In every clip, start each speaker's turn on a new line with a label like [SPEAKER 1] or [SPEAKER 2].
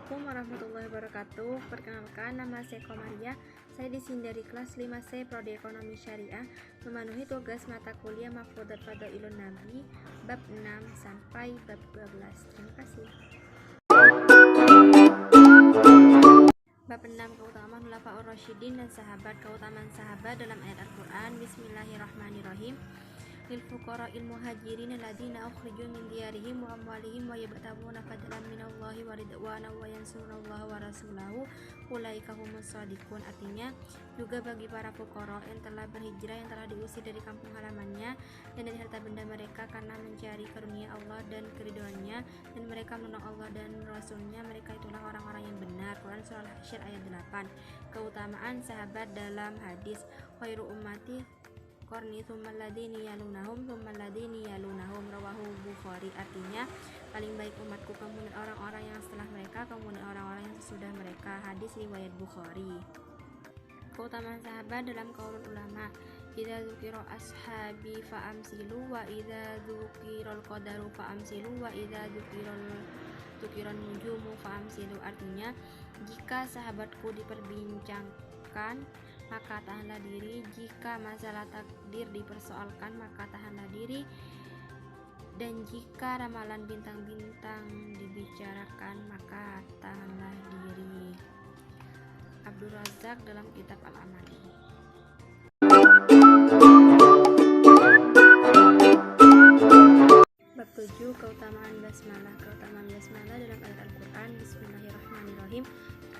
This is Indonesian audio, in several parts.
[SPEAKER 1] Assalamualaikum warahmatullahi wabarakatuh. Perkenalkan, nama saya Komaria. Saya di sini dari kelas 5C Prodi Ekonomi Syariah, memenuhi tugas mata kuliah Mafhudat Fadailun Nabi bab 6 sampai bab 12. Terima kasih. Bab 6, keutamaan Khulafaur Rasyidin dan sahabat. Keutamaan sahabat dalam ayat Al-Quran. Bismillahirrahmanirrahim. Lil fuqara'il muhajirin alladziina ukhriju min diyarihim wa amwalihim wa yabtaghuuna fadlan minallahi wa ridwana wa yansurunallaha wa rasulahu ulaika humus shadiqun. Artinya, juga bagi para fuqara yang telah berhijrah, yang telah diusir dari kampung halamannya dan dari harta benda mereka karena mencari karunia Allah dan keridhoannya, dan mereka menolong Allah dan Rasulnya, mereka itulah orang-orang yang benar. Quran surah Al-Hasyr ayat 8. Keutamaan sahabat dalam hadis. Khairu ummati qarni tsummal ladzina yalunahum rawahu Bukhari. Artinya, paling baik umatku kemudian orang-orang yang setelah mereka, kemudian orang-orang yang sesudah mereka. Hadis riwayat Bukhari. Keutamaan sahabat dalam qaulul ulama. Idza dzukira ashabi fa amsilu wa idza dzukiral qadaru fa amsilu wa idza dzukiran nujumu fa amsilu. Artinya, jika sahabatku diperbincangkan maka tahanlah diri, jika masalah takdir dipersoalkan maka tahanlah diri, dan jika ramalan bintang-bintang dibicarakan maka tahanlah diri. Abdul Razak dalam kitab Al-Amali. Bab 7, keutamaan basmalah. Keutamaan basmalah dalam ayat Al-Quran. Bismillahirrahmanirrahim.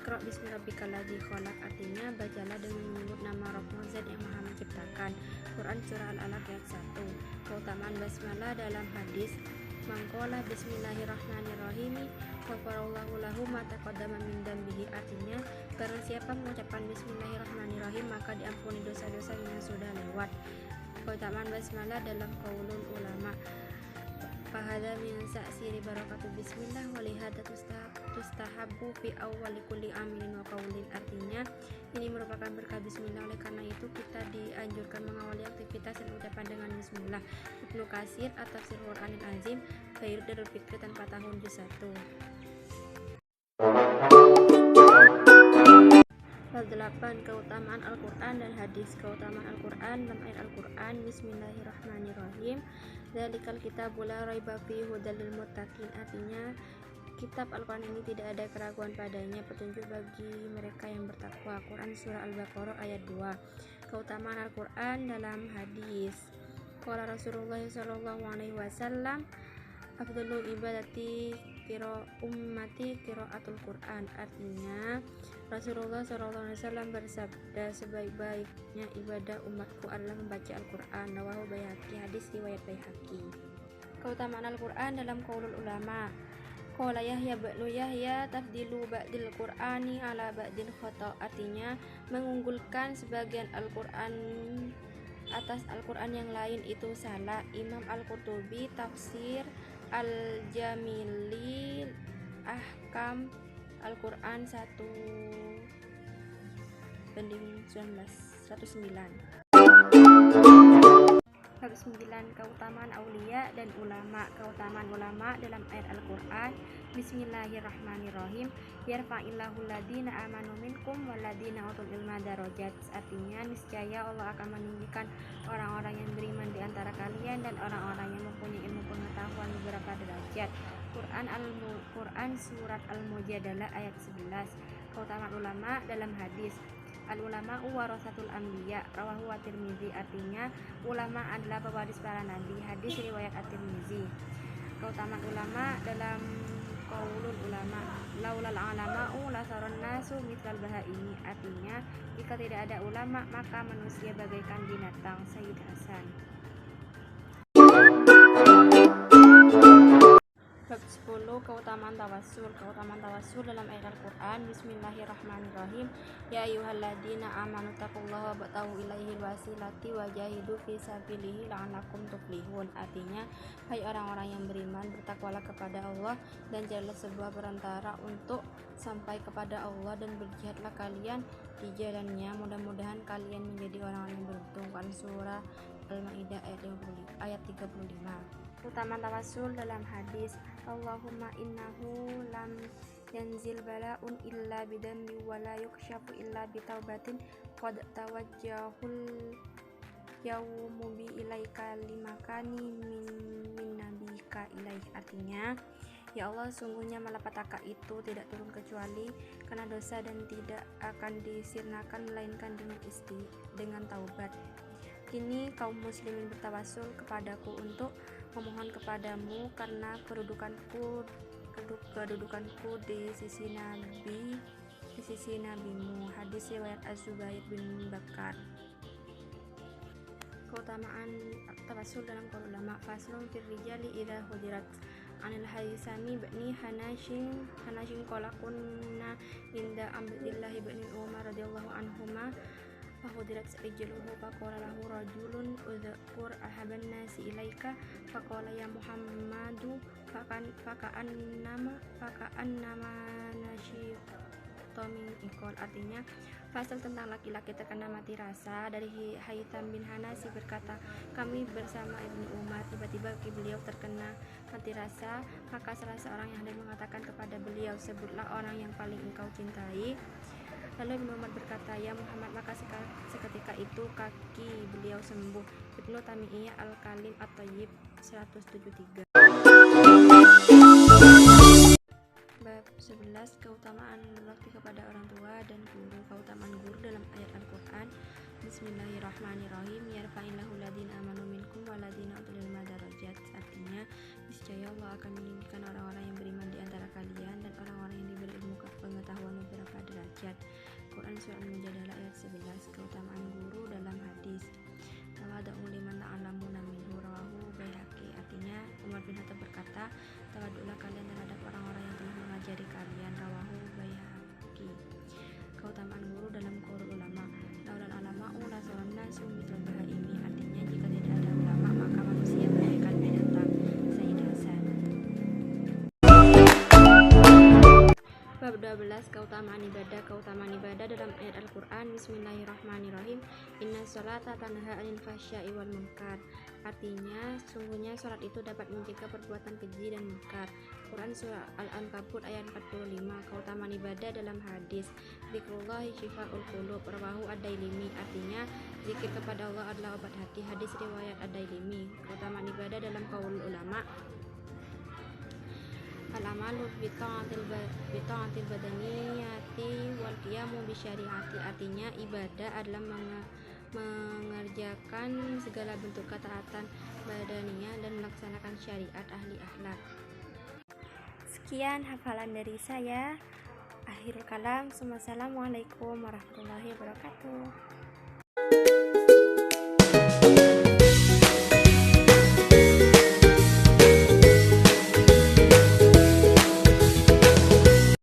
[SPEAKER 1] Iqra bismi rabbikal ladzi khalaq. Artinya, bacalah dengan menyebut nama Rabbmu Zat yang Maha Menciptakan. Quran surah Al-Alaq ayat 1. Keutamaan basmalah dalam hadis. Mangqala bismillahirrahmanirrahim ghafarallahu lahu ma taqaddama min dzambihi. Artinya, barang siapa mengucapkan bismillahirrahmanirrahim maka diampuni dosa-dosa yang sudah lewat. Keutamaan basmalah dalam qaulul ulama. Fahadha min sa'siri barakatuh bismillah walihada tustahabu fi awwali kulli amilin wa qaulin. Artinya, ini merupakan berkah bismillah, oleh karena itu kita dianjurkan mengawali aktivitas dan ucapan dengan bismillah. Ibnu Katsir atau Tafsir Qur'anil Azim, Bayrut Darul Fikri tanpa tahun juz 1. Bab 8, keutamaan Al-Quran dan hadis. Keutamaan Al-Quran dalam ayat Al-Quran. Bismillahirrahmanirrahim. Dzalikal kitabu la raiba fihi hudal lil muttaqin. Artinya, kitab Al-Quran ini tidak ada keraguan padanya, petunjuk bagi mereka yang bertakwa. Quran surah Al-Baqarah ayat 2. Keutamaan Al-Quran dalam hadis. Qala Rasulullah sallallahu alaihi wasallam, afdhalul ibadati ummati qiraatul Quran. Artinya, Rasulullah SAW bersabda, sebaik-baiknya ibadah umatku adalah membaca Al-Quran. Rawahu Baihaqi. Hadis riwayat Baihaqi. Keutamaan Al-Quran dalam qaulul ulama. Qala Yahya ba'lu Yahya tafdilu ba'dil Qur'ani ala ba'dil khata. Artinya, mengunggulkan sebagian Al-Quran atas Al-Quran yang lain itu salah. Imam Al-Qurtubi Tafsir Al-Jamili Ahkam Al-Quran 1/109. Bab 9, keutamaan aulia dan ulama. Keutamaan ulama dalam ayat Al-Quran. Bismillahirrahmanirrahim. Yarfa'illahu ladina amanu minkum waladina utul ilma darajat. Artinya, niscaya Allah akan meninggikan orang-orang yang beriman di antara kalian dan orang-orang yang mempunyai ilmu pengetahuan beberapa derajat. Quran surat Al-Mujadalah ayat 11. Keutamaan ulama dalam hadis. Al-ulama'u warasatul anbiya. Rawahu At-Tirmizi. Artinya, ulama adalah pewaris para nabi. Hadis riwayat At-Tirmizi. Keutamaan ulama dalam qaulul ulama. Laulal alama'u lasaron nasu mithlal bahaimi. Artinya, jika tidak ada ulama maka manusia bagaikan binatang. Sayyid Hasan. Bab 10, keutamaan tawassul. Keutamaan tawassul dalam ayat Al-Quran. Bismillahirrahmanirrahim. Ya ayyuhalladzina amanu taqullaha wabtaghu ilaihil wasilati wajahidu fi sabilihi la'allakum tuflihun. Artinya, hai orang-orang yang beriman, bertakwalah kepada Allah dan carilah sebuah perantara untuk sampai kepada Allah, dan berjihadlah kalian di jalannya, mudah-mudahan kalian menjadi orang-orang yang beruntung. Quran surah Al-Maidah ayat 35. Keutamaan tawassul dalam hadis. Allahumma innahu lam yanzil bala'un illa bidambi wa la yukshafu illa bitaubatin qad tawajjahul yaumu bi ilaika limakani min nabika ilaih. Artinya, ya Allah, sungguhnya malapetaka itu tidak turun kecuali karena dosa dan tidak akan disirnakan melainkan dengan taubat. Kini kaum muslimin bertawasul kepadaku untuk memohon kepadamu karena kedudukanku di sisi nabimu. Hadis riwayat Az-Zubair bin Bakar. Keutamaan tawasul dalam kaum ulama. Faslun fir rijali idza hudirat. Anil Haisami bin Hanashin qala kunna inda Abdillah bin Umar radhiyallahu anhuma fahudirat rijluhu faqala lahu rajulun udhkur ahaban nasi ilaika faqala ya Muhammadu faka'annama nasyitomin ikol. Artinya, pasal tentang laki-laki terkena mati rasa. Dari Haitham bin Hanasi berkata, kami bersama Ibnu Umar, tiba-tiba beliau terkena mati rasa, maka salah seorang yang hendak mengatakan kepada beliau, sebutlah orang yang paling engkau cintai. Lalu Ibnu Umar berkata, ya Muhammad, maka seketika itu kaki beliau sembuh. Ibnu Tamiyah Al-Kalim At-Thayyib 173. Bab 11. Keutamaan berbakti kepada orang tua dan guru. Keutamaan guru dalam ayat Al-Quran. Bismillahirrahmanirrahim. Yarfa'illahu ladina amanu minkum waladina utul ilma darajat. Artinya, niscaya Allah akan meninggikan orang-orang yang beriman di antara kalian dan orang-orang yang diberi ilmu pengetahuan beberapa derajat. Quran Surah Al-Mujadalah ayat 11. Keutamaan guru dalam hadis. Tawada'u liman ta'allamuna minhu rawahu Baihaqi. Artinya, Umar bin Khattab berkata, tawaduklah kalian terhadap orang-orang yang telah mengajari kalian. Rawahu Baihaqi. Keutamaan guru dalam qaul ulama. Laulal ulama'u lasalan nasu mithl bahaimi. Artinya, jika tidak ada ulama maka manusia bagaikan binatang. Sayyid Hasan. Bab 12. Keutamaan ibadah. Keutamaan ibadah dalam ayat Al-Quran. Bismillahirrahmanirrahim. Inna sholata tanha anil fahsya'i wal munkar. Artinya, sungguhnya sholat itu dapat mencegah perbuatan keji dan munkar. Quran Surah Al-Ankabut ayat 45. Keutamaan ibadah dalam hadis. Zikrullahi syifa'ul qulub. Rawahu Ad-Dailimi. Artinya, zikir kepada Allah adalah obat hati. Hadis riwayat Ad-Dailimi. Keutamaan ibadah dalam qaul ulama. Al-amalu bita'atil badaniyati wal qiyamu bisyariati. Artinya, ibadah adalah mengerjakan segala bentuk ketaatan badaniyah dan melaksanakan syariat ahli akhlak. Sekian hafalan dari saya. Akhirul kalam. Wassalamualaikum warahmatullahi wabarakatuh.